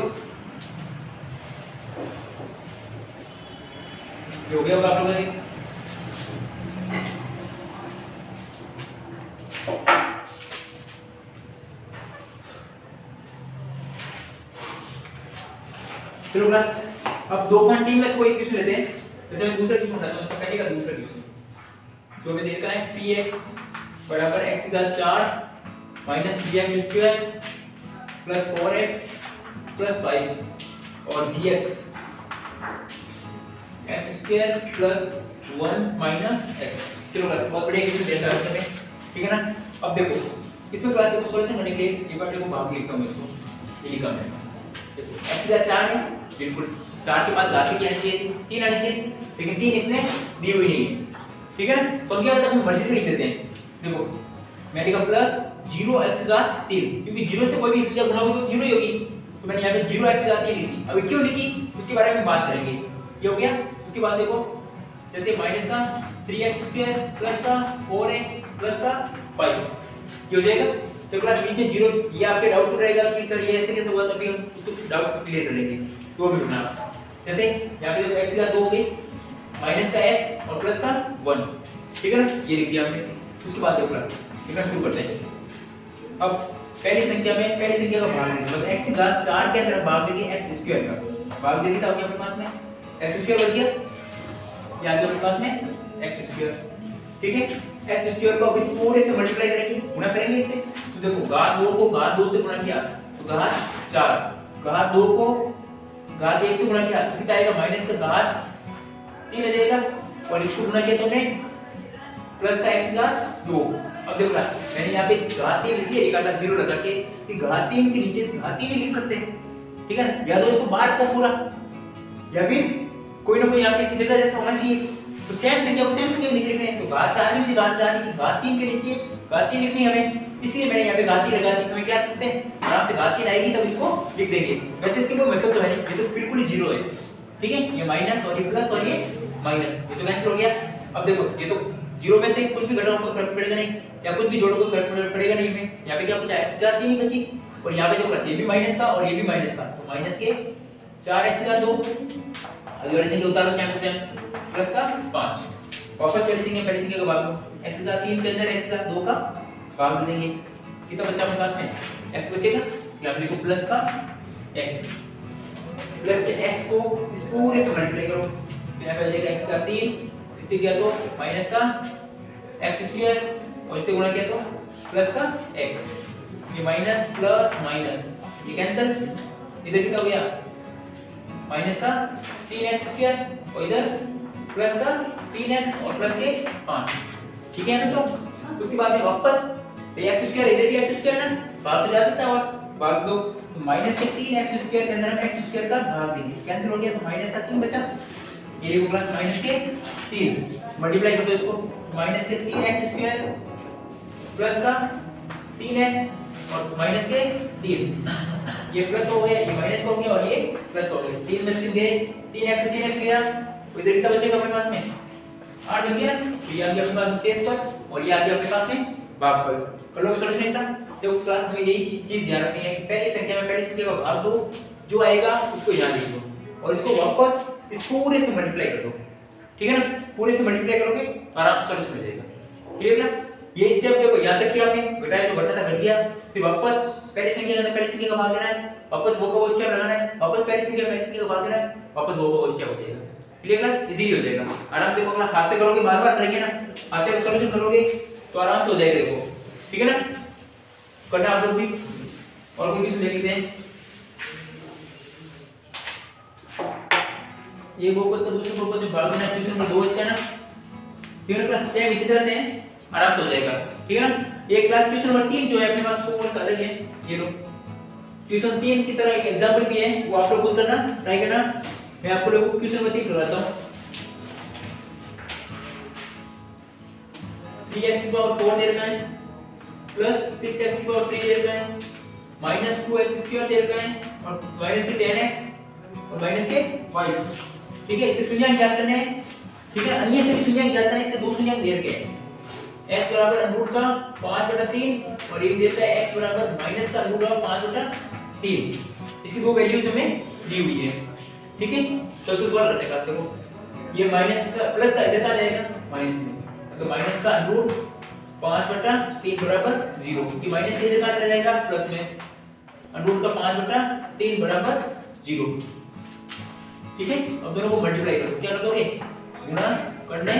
Speaker 1: ये हो गया होगा आप लोगों का। चलो क्लास, अब दो कंटीन्यूअस को एक क्वेश्चन लेते हैं। जैसे मैं दूसरा क्वेश्चन उठाता हूं, इसका पहले का दूसरा क्वेश्चन जो हमें दे रखा है px बराबर x का 4 minus 3x² plus 4x plus 5 और gx x² plus 1 minus x। चलो क्लास, बहुत बढ़िया क्वेश्चन देता है इसमें, ठीक है ना। अब देखो इसमें क्लास देखो सॉल्यूशन करने के लिए एक बार देखो भाग लिखता हूं इसको, ये लिखा है देखो x का 4 है, बिल्कुल 4 के बाद घात की आनी चाहिए 3 आनी चाहिए, लेकिन 3 इसने दी हुई नहीं है, ठीक है ना। तो हम क्या करते हैं अपनी मर्जी से लिख देते हैं। देखो मैंने लिखा प्लस 0x घात 3, क्योंकि 0 से कोई भी संख्या गुणा होगी तो 0 ही होगी, तो मैंने यहाँ पे 0x घात 3 लिखी। अभी क्यों लिखी उसके बारे में बात करेंगे। ये हो गया। उसके बाद देखो जैसे माइनस का 3x² प्लस का 4x प्लस का 5, ये हो जाएगा। तो क्लास बीच में 0, ये आपके डाउट रहेगा कि सर ये ऐसे कैसे हुआ, तो फिर हम उसको डाउट क्लियर कर लेंगे। तो भी ढूंढना, जैसे यहाँ पे देखो x का 2 हो गई, माइनस का x और प्लस का 1, ठीक है ना, ये लिख दिया हमने। उसके बाद देखो क्लास लिखना शुरू करते हैं। अब पहली संख्या में पहली संख्या का भाग देंगे, मतलब x घात 4 के अंदर भाग देंगे x² का भाग देंगे, तो अपने पास में x² बच गया, यहाँ पे अपने पास में x², ठीक है। x² को अब इस पूरे से मल्टीप्लाई करेंगे, गुणा करेंगे इससे। तो देखो घात 2 को घात 2 से गुणा किया तो घात 4, घात 2 को घात 1 से गुणा किया तो कितना आएगा माइनस का घात 3 आ जाएगा, और इसको गुणा किया तो हमने प्लस का x घात 2। अब देखो क्लास मैंने यहाँ पे घात 3 इसलिए लिखा था 0 लगा के कि घात 3 के नीचे घात 3 ही लिख सकते हैं, ठीक है ना। या तो इसको बाहर का पूरा, या फिर कोई ना कोई यहाँ पे इसकी जगह जैसा होना चाहिए। तो सेम संख्या को सेम संख्या के नीचे लिखना है, तो घात 4 के नीचे घात 4 लिखी, घात 3 के नीचे घात 3 लिखनी है हमें, इसलिए मैंने यहाँ पे घात 3 लगा दी। हमें क्या कर सकते हैं आराम से घात 3 आएगी तब इसको लिख देंगे। वैसे इसके कोई मतलब तो है नहीं, ये तो बिल्कुल ही 0 है, ठीक है। ये माइनस और ये प्लस और ये माइनस, ये तो कैंसिल हो गया। अब देखो ये तो 0 में से कुछ भी घटाओ तो फर्क पड़ेगा नहीं, या कुछ भी जोड़ो तो फर्क पड़ेगा नहीं में। यहाँ पे क्या बचा x घात 3 बची, और यहाँ पे देखो ये भी माइनस का और ये भी माइनस का, तो माइनस के 4x घात 2, अगली संख्या उतारो सेम टू सेम, प्लस का 5, वापस पहली संख्या का भाग दो, x घात 3 के अंदर x घात 2 का भाग दे देंगे, कितना बचा हमारे पास में x बचेगा, यहाँ पे लिखो प्लस का x, प्लस के x को इस पूरे से मल्टीप्लाई करो, फिर यहाँ पे आ जाएगा x घात 3, इससे किया तो माइनस का x² और इससे गुणा किया तो प्लस का x, ये माइनस प्लस माइनस ये कैंसिल, इधर कितना हो गया माइनस का 3x² और इधर प्लस का 3x और प्लस के 5, ठीक है ना। तो उसके बाद में वापस x² इधर भी x² ना भाग तो जा सकता है, और भाग दो तो माइनस के 3x² के अंदर हम x² का भाग देंगे, कैंसिल हो गया तो माइनस का 3 बचा, ये देखो प्लस माइनस के 3 मल्टीप्लाई कर दो इसको, माइनस के 3x² प्लस का 3x और माइनस के 3, ये प्लस हो गया, ये माइनस हो गया और ये प्लस हो गया, 3 में से 3 गए, 3x से 3x गया, तो इधर कितना बचेगा अपने पास में 8 बच गया। तो ये आ गया अपने पास शेष पर, और ये आ गया अपने पास में भाग कर लो सॉल्यूशन इतना। तो क्लास में यही चीज ध्यान रखनी है कि पहली संख्या में पहली संख्या का भाग दो, जो आएगा उसको यहाँ लिख दो और इसको वापस इस पूरे से मल्टीप्लाई कर दो, ठीक है ना। पूरे से मल्टीप्लाई करोगे आराम से सॉल्यूशन मिल जाएगा। Clear class? ये स्टेप देखो यहाँ तक कि आपने घटाया तो घटा था घट गया, फिर वापस पहली संख्या का पहली संख्या का भाग देना है, वापस वो का वो स्टेप लगाना है, वापस पहली संख्या का भाग देना है, वापस वो का वो स्टेप हो जाएगा। Clear class? इजीली हो जाएगा। आराम से देखो अपना हाथ से करोगे, बार-बार करेंगे ना, हाथ से सॉल्यूशन करोगे तो आराम से हो जाएगा। देखो ठीक है ना, करना आप लोग भी। और कोई क्वेश्चन देख लेते हैं। ये बहुपद का दूसरे बहुपद में भाग देना, क्वेश्चन नंबर 2 इसका ना। ठीक है क्लास? सेम इसी तरह से आराम से हो जाएगा, ठीक है ना। ये क्लास क्वेश्चन नंबर 3 जो है अपने पास थोड़ा सा अलग है। ये लो क्वेश्चन 3 की तरह एक एग्जांपल भी है, वो आप लोग खुद करना, ट्राई करना। मैं आपको लोगों क्वेश्चन नंबर 3 करवाता हूं। 3x की पावर 4 देर में प्लस 6x की पावर 3 देर में माइनस 2x स्क्वायर देर में और माइनस के 10x और माइनस के 5। ठीक है, इसके शून्यांक ज्ञात करने हैं। ठीक है, अन्य सभी शून्यांक ज्ञात करने, इसके दो शून्यांक देर के हैं। x बराबर अंडर का 5/3 और एक देता है x बराबर माइनस का अंडर का 5/3। इसकी दो वैल्यूज हमें दी हुई है। ठीक है, तो इसको सॉल्व करने का देखो, ये माइनस का प्लस का इधर आ जाएगा माइनस में, तो माइनस का अंडर 5/3 बराबर 0। ये माइनस के इधर आ जाएगा प्लस में, अंडर का 5/3 बराबर 0। ठीक है, अब दोनों को मल्टीप्लाई करो, क्या करोगे? गुणा करने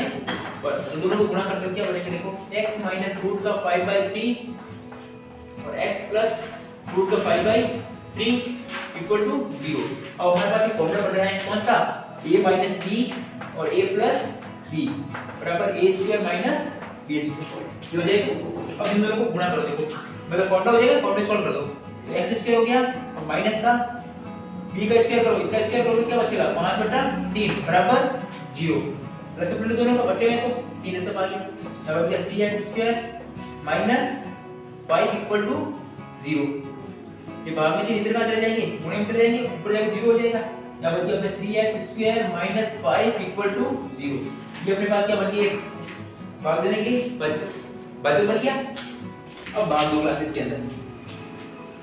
Speaker 1: पर, तो दोनों को गुणा करके क्या बनेगा? देखो x माइनस रूट का 5/3 और x प्लस रूट का 5/3 इक्वल टू 0। अब हमारे पास एक फॉर्मूला बन रहा है, कौन सा? a माइनस b और a प्लस b बराबर a square minus b square. हो जाएगा। अब इन दोनों को गुणा करो, देखो मतलब फॉर्मूला हो जाएगा, फॉर्मूला सॉल्व कर दो। x स्क्वायर हो गया और माइनस का b का स्क्वायर करो, इसका स्क्वायर करोगे क्या बचेगा? 5/3 बराबर 0। रेसिप्रोकल दोनों का बटे में तो 3 से बाहर गया, अब क्या 3x² माइनस 5 इक्वल टू 0। ये भाग में 3 इधर का चले जाएंगे, गुणे में चले जाएंगे, ऊपर जाके 0 हो जाएगा। क्या बच गया अपने 3x² माइनस 5 इक्वल टू 0। ये अपने पास क्या बन गया? भाग देने के लिए बचत बन गया। अब भाग दो क्लासेस के अंदर,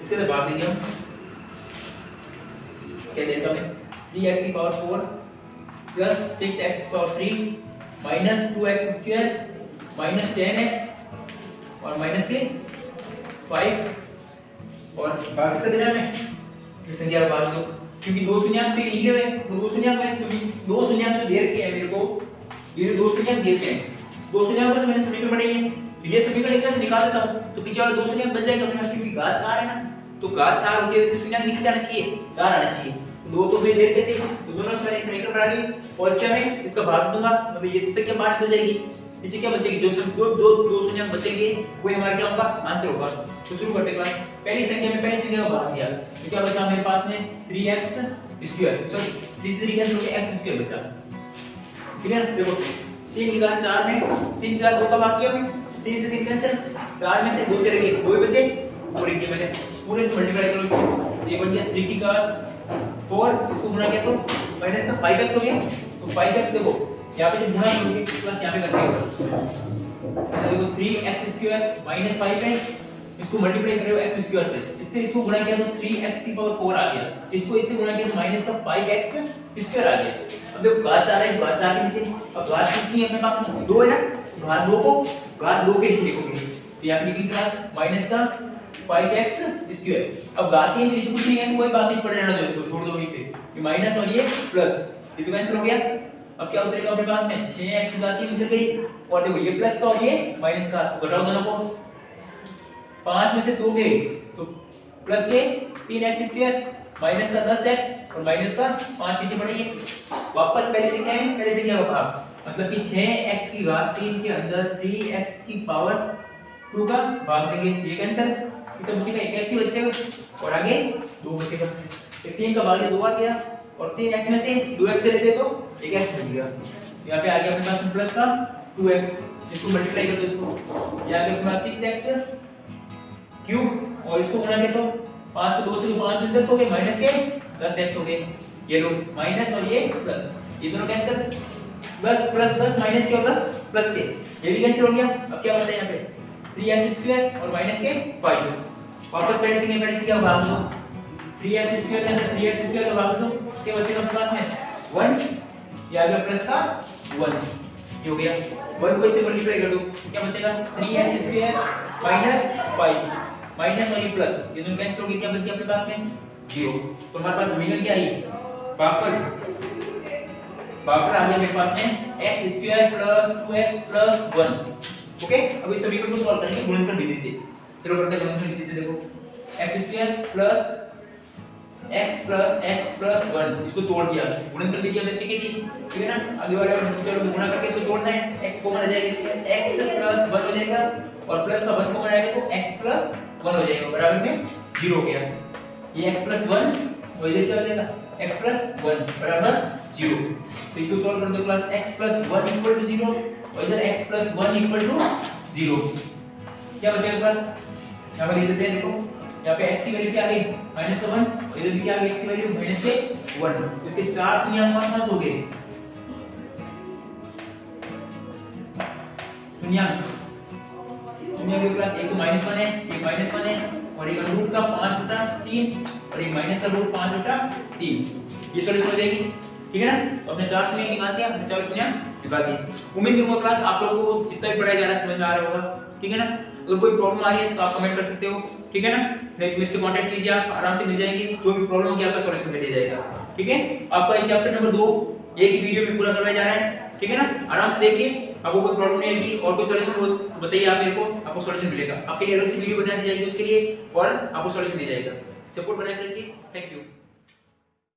Speaker 1: इसके अंदर भाग देंगे हम, क्या देता मैं 3x की पावर 4 प्लस 6x की power 3 minus 2x square minus 10x और माइनस के 5 और भाग इसका देना है इस संख्या का भाग दो, क्योंकि दो शून्यांक पे लिखे हुए हैं, तो दो शून्यांक में दो शून्यांक जो दे रखे हैं मेरे को, ये दो शून्यांक दे रखे हैं, दो शून्यांक से मैंने समीकरण बनाई है, तो ये समीकरण इससे निकाल देता हूं, तो पीछे वाला दो शून्यांक बच जाएगा अपने पास, क्योंकि घात 4 है ना, तो घात 4 होती है, इससे शून्यांक निकल जाना चाहिए, 4 आना चाहिए। दो तो मैं देख लेते हैं, तो दोनों से मैंने समीकरण बना ली और इससे मैं इसका भाग दूंगा, मतलब ये इससे क्या बात निकल जाएगी, नीचे क्या बचेगी? जो दो शून्यांक बचेंगे वो हमारा क्या होगा? आंसर होगा। तो शुरू करते हैं। पहली संख्या में पहली संख्या का भाग दिया, तो क्या बचा मेरे पास में 3x स्क्वायर, सॉरी तीसरी क्या हो गया? x स्क्वायर बचा। ठीक है, देखो 3 की घात 4 में 3 की घात 2 का भाग किया हमने, 3 से 3 कैंसिल, 4 में से 2 चले गए, 2 ही बचे और एक मैंने पूरे से मल्टीप्लाई करो इसको, ये बन गया 3 की घात 4, इसको गुणा किया तो माइनस का 5x हो गया, तो 5x देखो यहाँ पे जब गुणा करोगे प्लस यहाँ पे करके अच्छा देखो 3x स्क्वायर माइनस 5 है, इसको मल्टीप्लाई कर रहे हो x स्क्वायर से, इससे इसको गुणा किया तो 3x की पावर 4 आ गया, इसको इससे गुणा किया तो माइनस का 5x स्क्वायर आ गया। अब देखो घात 4 है, घात 4 के नीचे अब घात कितनी है अपने पास में? 2 है ना, घात 2 को घात 2 के नीचे लिखोगे, तो यहाँ पे लिखेंगे क्लास माइनस का 5x स्क्वायर। अब घात के नीचे कुछ नहीं है, कोई बात नहीं, पढ़ लेना दो, इसको छोड़ दो वहीं पे, ये माइनस और ये प्लस, ये तो कैंसिल हो गया। अब क्या उतरेगा अपने पास में? 6x घात 3 उतर गई, और देखो ये प्लस का और ये माइनस का, घटाओ दोनों को, 5 में से 2 गए तो प्लस के 3x स्क्वायर माइनस का 10x और माइनस का 5 नीचे पड़ेंगे, वापस पहले से क्या है? पहले से क्या होगा? मतलब कि 6x की घात 3 के अंदर 3x की पावर 2 का भाग देंगे, ये कैंसिल, तो बचेगा एक x ही बचेगा और आगे 2 बचेगा, तो 3 का भाग 2 आ गया और 3x में से 2x से लेते तो एक x बचेगा, यहाँ पे आ गया अपने पास प्लस का 2x, इसको मल्टीप्लाई कर दो, इसको यहाँ पे अपने पास 6x क्यूब और इसको गुणा किया तो 5 को 2 से 5 में 10 हो गए, माइनस के 10x हो गए, ये लो माइनस और ये प्लस, ये दोनों कैंसिल, 10 प्लस 10 माइनस के और 10 प्लस के, ये भी कैंसिल हो गया। अब क्या बचा यहाँ पे? 3x² और माइनस के 5। वापस पहले से क्या भाग दो, 3x² के अंदर 3x² का भाग दो, क्या बचेगा अपने पास में 1, ये आ गया प्लस का 1, ये हो गया 1 को इससे मल्टीप्लाई कर दो, क्या बचेगा 3x² माइनस 5 माइनस और ये प्लस, ये दोनों कैंसिल हो गए, क्या बच गया अपने पास में 0। तो हमारे पास समीकरण क्या है, भागफल आ गया मेरे पास में x² plus 2x plus 1। Okay, अब इस समीकरण को सॉल्व करेंगे गुणनफल विधि से। चलो करते हैं गुणनफल विधि से। देखो x² प्लस x प्लस 1, इसको तोड़ दिया, गुणनफल विधि हमने सीखी थी, ठीक है ना। आगे वाले चलो गुणा करके इसको तोड़ना है, x कॉमन आ जाएगा इसमें, x प्लस 1 हो जाएगा और प्लस का 1 कॉमन आएगा तो x प्लस 1 हो जाएगा, बराबर में 0 हो गया। ये x प्लस 1 और इधर क्या हो जाएगा x प्लस 1 बराबर 0। तो इसको सॉल्व कर दो class, x plus 1 equal to 0 और इधर x प्लस 1 इक्वल टू 0, क्या बचेगा क्लास, यहाँ पर लिख देते हैं। देखो यहाँ पे x की वैल्यू क्या आ गई माइनस का 1, इधर भी क्या आ गई x की वैल्यू माइनस के 1, तो इसके चार शून्य पास हो गए, शून्य के क्लास एक तो -1 है, एक -1 है और एक रूट का 5/3 और एक माइनस का रूट 5/3, ये सॉल्यूशन हो जाएगी, ठीक है ना। तो अपने चार शून्य निकाल दिया, अपने चार शून्य निकाल दिए। उम्मीद करूंगा क्लास आप लोगों को जितना भी पढ़ाया जा रहा है समझ में आ रहा होगा, ठीक है ना। अगर कोई प्रॉब्लम आ रही है तो आप कमेंट कर सकते हो, ठीक है ना, नहीं तो मेरे से कांटेक्ट कीजिए, आप आराम से मिल जाएंगे, जो भी प्रॉब्लम होगी आपका सॉल्यूशन दे दिया जाएगा, ठीक है। आपका ये चैप्टर नंबर 2 एक ही वीडियो में पूरा करवाया जा रहा है, ठीक है ना। आराम से देखिए, आपको कोई प्रॉब्लम नहीं आएगी और कोई सॉल्यूशन हो बताइए आप मेरे को, आपको सॉल्यूशन मिलेगा, आपके लिए अलग से वीडियो बना दी जाएगी उसके लिए और आपको सॉल्यूशन दिया जाएगा। सपोर्ट बनाए रखिए, थैंक यू।